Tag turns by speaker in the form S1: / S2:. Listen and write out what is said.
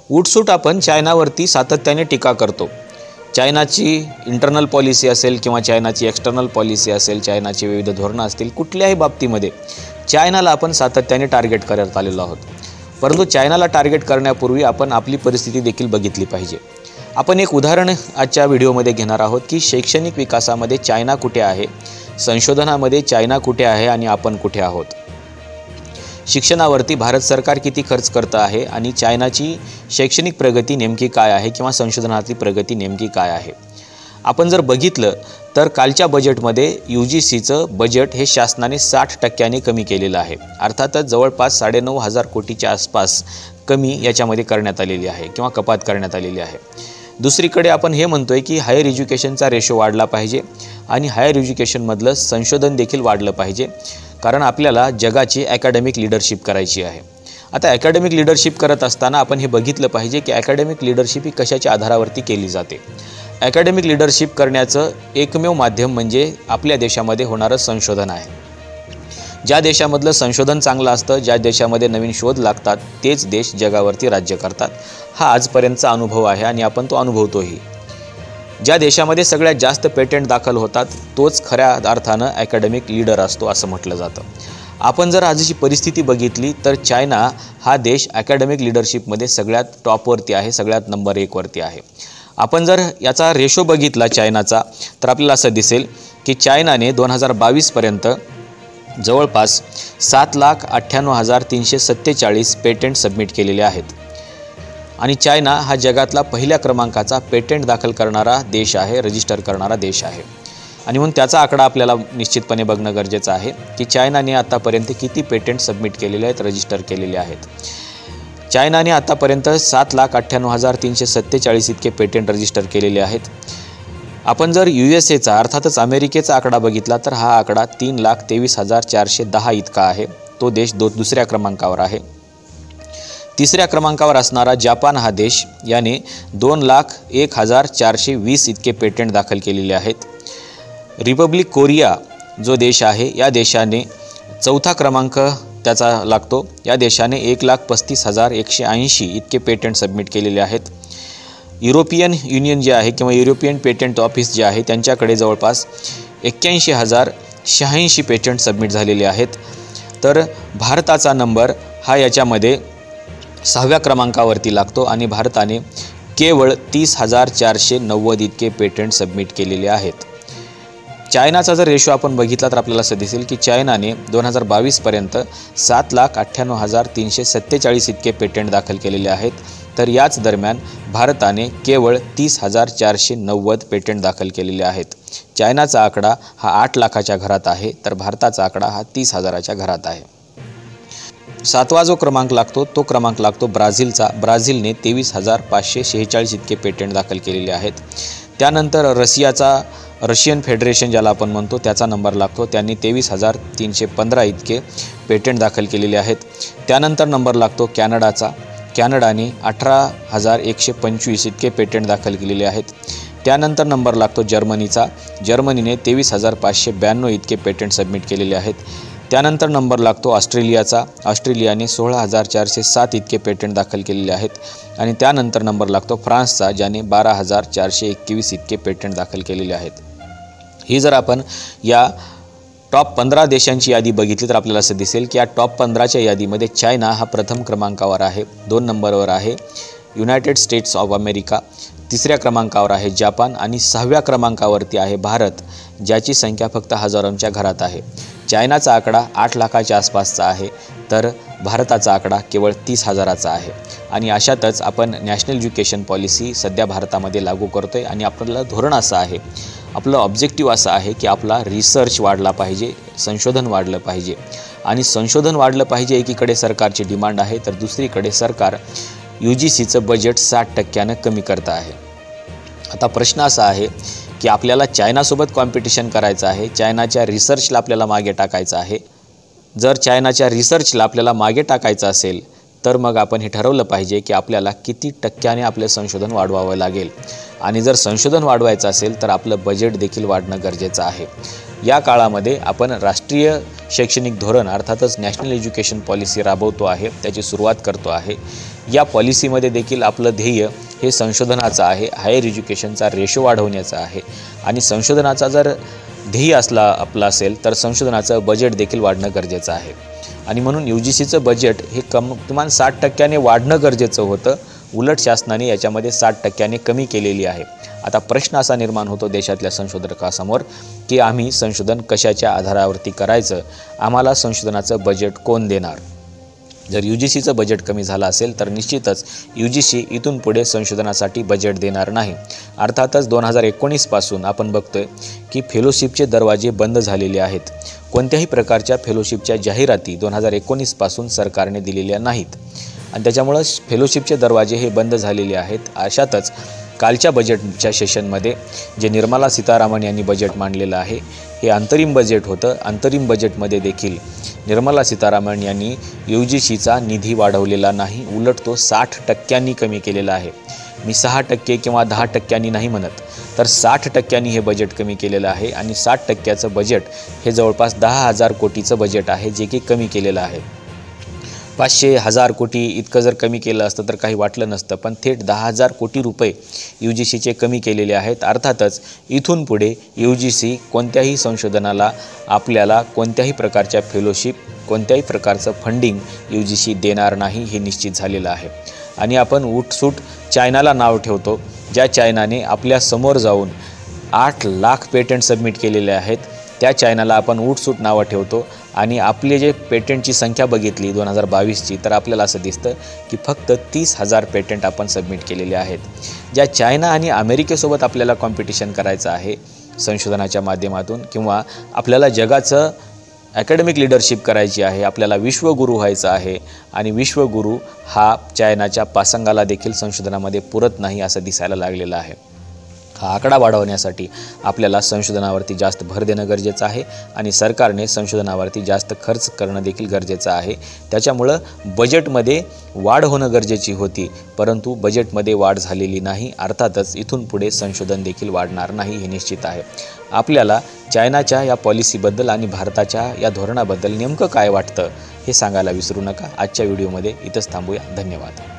S1: उठसूट आपण चायनावरती सातत्याने टीका करतो. चायनाची इंटरनल पॉलिसी असेल किंवा चायनाची एक्सटर्नल पॉलिसी असेल, चायनाची विविध धोरणं असतील, कुठल्याही बाबतीमध्ये चायनाला आपण सातत्याने टार्गेट करत आलेलो आहोत. परंतु चायनाला टार्गेट करण्यापूर्वी आपण आपली परिस्थिती देखील बघितली पाहिजे. आपण एक उदाहरण आजच्या व्हिडिओमध्ये घेणार आहोत की शैक्षणिक विकासामध्ये चायना कुठे आहे, संशोधनामध्ये चायना कुठे आहे आणि आपण कुठे आहोत. शिक्षणावरती भारत सरकार किती खर्च करतं आहे आणि चायनाची शैक्षणिक प्रगती नेमकी काय आहे किंवा संशोधनातली प्रगती नेमकी काय आहे. आपण जर बघितलं तर कालच्या बजेटमध्ये UGCचं बजेट हे शासनाने 60% कमी केलेलं आहे. अर्थातच जवळपास 9,500 कोटीच्या आसपास कमी याच्यामध्ये करण्यात आलेली आहे किंवा कपात करण्यात आलेली आहे. दुसरीकडे आपण हे म्हणतोय की हायर एज्युकेशनचा रेशो वाढला पाहिजे आणि हायर एज्युकेशनमधलं संशोधन देखील वाढलं पाहिजे, कारण आपल्याला जगाची ॲकॅडमिक लीडरशिप करायची आहे. आता ॲकॅडमिक लीडरशिप करत असताना आपण हे बघितलं पाहिजे की ॲकॅडमिक लीडरशिप ही कशाच्या आधारावरती केली जाते. ॲकॅडमिक लीडरशिप करण्याचं एकमेव माध्यम म्हणजे आपल्या देशामध्ये होणारं संशोधन आहे. ज्या देशामधलं संशोधन चांगलं असतं, ज्या देशामध्ये नवीन शोध लागतात, तेच देश जगावरती राज्य करतात. हा आजपर्यंतचा अनुभव आहे आणि आपण तो अनुभवतोही. ज्या देशामध्ये सगळ्यात जास्त पेटंट दाखल होतात तोच खऱ्या अर्थानं ॲकॅडमिक लीडर असतो असं म्हटलं जातं. आपण जर आजची परिस्थिती बघितली तर चायना हा देश ॲकॅडमिक लीडरशिपमध्ये सगळ्यात टॉपवरती आहे, सगळ्यात नंबर 1वरती आहे. आपण जर याचा रेशो बघितला चायनाचा तर आपल्याला असं दिसेल की चायनाने 2022पर्यंत जवळपास 7,98,347 पेटंट सबमिट केलेले आहेत आणि चायना हा जगातला पहिल्या क्रमांकाचा पेटंट दाखल करणारा देश आहे, रजिस्टर करणारा देश आहे. आणि म्हणून त्याचा आकडा आपल्याला निश्चितपणे बघणं गरजेचं आहे की चायनाने आतापर्यंत किती पेटंट सबमिट केलेले आहेत, रजिस्टर केलेले आहेत. चायनाने आतापर्यंत 7,98,347 इतके पेटंट रजिस्टर केलेले आहेत. आपण जर USAचा अर्थातच अमेरिकेचा आकडा बघितला तर हा आकडा 3,23,410 इतका आहे. तो देश दुसऱ्या क्रमांकावर आहे. तिसऱ्या क्रमांकावर असणारा जपान हा देश याने 2,01,420 इतके पेटंट दाखल केलेले आहेत. रिपब्लिक कोरिया जो देश आहे या देशाने चौथा क्रमांक त्याचा लागतो. या देशाने 1,35,180 इतके पेटंट सबमिट केलेले आहेत. युरोपियन युनियन जे आहे किंवा युरोपियन पेटंट ऑफिस जे आहे त्यांच्याकडे जवळपास 81,086 पेटंट सबमिट झालेले आहेत. तर भारताचा नंबर हा याच्यामध्ये 6व्या क्रमांकावरती लागतो आणि भारताने केवळ 30,490 इतके पेटंट सबमिट केलेले आहेत. चायनाचा जर रेशो आपण बघितला तर आपल्याला असं दिसेल की चायनाने 2022पर्यंत 7,98,347 इतके पेटंट दाखल केलेले आहेत. तर याच दरम्यान भारताने केवळ 30,490 पेटंट दाखल केलेले आहेत. चायनाचा आकडा हा 8 लाखाच्या घरात आहे, तर भारताचा आकडा हा 30,000च्या घरात आहे. 7वा जो क्रमांक लागतो तो क्रमांक लागतो ब्राझीलचा. ब्राझीलने 23,546 इतके पेटंट दाखल केलेले आहेत. त्यानंतर रशियन फेडरेशन ज्याला आपण म्हणतो त्याचा नंबर लागतो. त्यांनी 23,315 इतके पेटंट दाखल केलेले आहेत. त्यानंतर नंबर लागतो कॅनडाचा. कॅनडाने 18,125 इतके पेटंट दाखल केलेले आहेत. त्यानंतर नंबर लागतो जर्मनीचा. जर्मनीने 23,592 इतके पेटंट सबमिट केलेले आहेत. त्यानंतर नंबर लागतो ऑस्ट्रेलियाचा. ऑस्ट्रेलियाने 16,407 इतके पेटंट दाखल केलेले आहेत. आणि त्यानंतर नंबर लागतो फ्रान्सचा, ज्याने 12,421 इतके पेटंट दाखल केलेले आहेत. ही जर आपण या टॉप 15 देशांची यादी बघितली तर आपल्याला असं दिसेल की या टॉप 15च्या यादीमध्ये चायना हा प्रथम क्रमांकावर आहे, 2 नंबरवर आहे युनायटेड स्टेट्स ऑफ अमेरिका, 3ऱ्या क्रमांकावर आहे जपान आणि 6व्या क्रमांकावरती आहे भारत, ज्याची संख्या फक्त हजारोंच्या घरात आहे. चायनाचा आकडा 8 लाखाच्या आसपासचा आहे, तर भारताचा आकडा केवळ 30,000चा आहे. आणि अशातच आपण नॅशनल एज्युकेशन पॉलिसी सध्या भारतामध्ये लागू करतो आहे आणि आपलं धोरण असं आहे, आपलं ऑब्जेक्टिव्ह असं आहे की आपला रिसर्च वाढला पाहिजे, संशोधन वाढलं पाहिजे. आणि संशोधन वाढलं पाहिजे एकीकडे सरकारची डिमांड आहे, तर दुसरीकडे सरकार UGCचं बजेट 60% कमी करतं आहे. आता प्रश्न असा आहे की आपल्याला चायनासोबत कॉम्पिटिशन करायचं आहे, चायनाच्या रिसर्चला आपल्याला मागे टाकायचं आहे. जर चायनाच्या रिसर्चला आपल्याला मागे टाकायचं असेल तर मग आपण हे ठरवलं पाहिजे की आपल्याला किती टक्क्याने आपले संशोधन वाढवावं लागेल. आणि जर संशोधन वाढवायचं असेल तर आपलं बजेट देखील वाढणं गरजेचं आहे. या काळामध्ये आपण राष्ट्रीय शैक्षणिक धोरण अर्थातच नॅशनल एज्युकेशन पॉलिसी राबवतो आहे, त्याची सुरुवात करतो आहे. या पॉलिसीमध्ये देखील आपलं ध्येय हे संशोधनाचं आहे, हायर एज्युकेशनचा रेशो वाढवण्याचा आहे आणि संशोधनाचा जर ध्येय आपला असेल तर संशोधनाचं बजेट देखील वाढणं गरजेचं आहे आणि म्हणून UGCचं बजेट हे किमान 60% वाढणं गरजेचं होतं. उलट शासनाने याच्यामध्ये 60% कमी केलेली आहे. आता प्रश्न असा निर्माण होतो देशातल्या संशोधकांसमोर की आम्ही संशोधन कशाच्या आधारावरती करायचं, आम्हाला संशोधनाचं बजेट कोण देणार. जर UGCचं बजेट कमी झालं असेल तर निश्चितच UGC इथून पुढे संशोधनासाठी बजेट देणार नाही. अर्थातच 2019 पासून आपण बघतोय की फेलोशिपचे दरवाजे बंद झालेले आहेत. कोणत्याही प्रकारच्या फेलोशिपच्या जाहिराती 2019 पासून सरकारने दिलेल्या नाहीत आणि त्याच्यामुळं फेलोशिपचे दरवाजे हे बंद झालेले आहेत. अशातच कालच्या बजेटच्या सेशनमध्ये जे निर्मला सीतारामन यांनी बजेट मांडलेलं आहे हे अंतरिम बजेट होतं. अंतरिम बजेटमध्ये देखील निर्मला सीतारामन यांनी UGCचा निधी वाढवलेला नाही, उलट तो 60% कमी केलेला आहे. मी 6% किंवा 10% नाही म्हणत, तर 60% हे बजेट कमी केलेलं आहे आणि 60%चं बजेट हे जवळपास 10,000 कोटीचं बजेट आहे, जे की कमी केलेलं आहे. 500-1000 कोटी इतकं जर कमी केलं असतं तर काही वाटलं नसतं, पण थेट 10,000 कोटी रुपये UGCचे कमी केलेले आहेत. अर्थातच इथून पुढे UGC कोणत्याही संशोधनाला आपल्याला कोणत्याही प्रकारच्या फेलोशिप, कोणत्याही प्रकारचं फंडिंग UGC देणार नाही हे निश्चित झालेलं आहे. आणि आपण उठसूट चायनाला नाव ठेवतो, ज्या चायनाने आपल्या समोर जाऊन 8 लाख पेटंट सबमिट केलेले आहेत. त्या चायनाला आपण उठसूट नावं ठेवतो आणि आपले जे पेटंटची संख्या बघितली 2022ची तर आपल्याला असं दिसतं की फक्त 30,000 पेटंट आपण सबमिट केलेले आहेत. ज्या चायना आणि अमेरिकेसोबत आपल्याला कॉम्पिटिशन करायचं आहे संशोधनाच्या माध्यमातून किंवा आपल्याला जगाचं ॲकॅडमिक लीडरशिप करायची आहे, आपल्याला विश्वगुरू व्हायचं आहे आणि विश्वगुरू हा चायनाच्या पासंगाला देखील संशोधनामध्ये पुरत नाही असं दिसायला लागलेलं आहे. हा आकडा वाढवण्यासाठी आपल्याला संशोधनावरती जास्त भर देणं गरजेचं आहे आणि सरकारने संशोधनावरती जास्त खर्च करणं देखील गरजेचं आहे. त्याच्यामुळं बजेटमध्ये वाढ होणं गरजेची होती, परंतु बजेटमध्ये वाढ झालेली नाही. अर्थातच इथून पुढे संशोधन देखील वाढणार नाही हे निश्चित आहे. आपल्याला चायनाच्या या पॉलिसीबद्दल आणि भारताच्या या धोरणाबद्दल नेमकं काय वाटतं हे सांगायला विसरू नका. आजच्या व्हिडिओमध्ये इथंच थांबूया. धन्यवाद.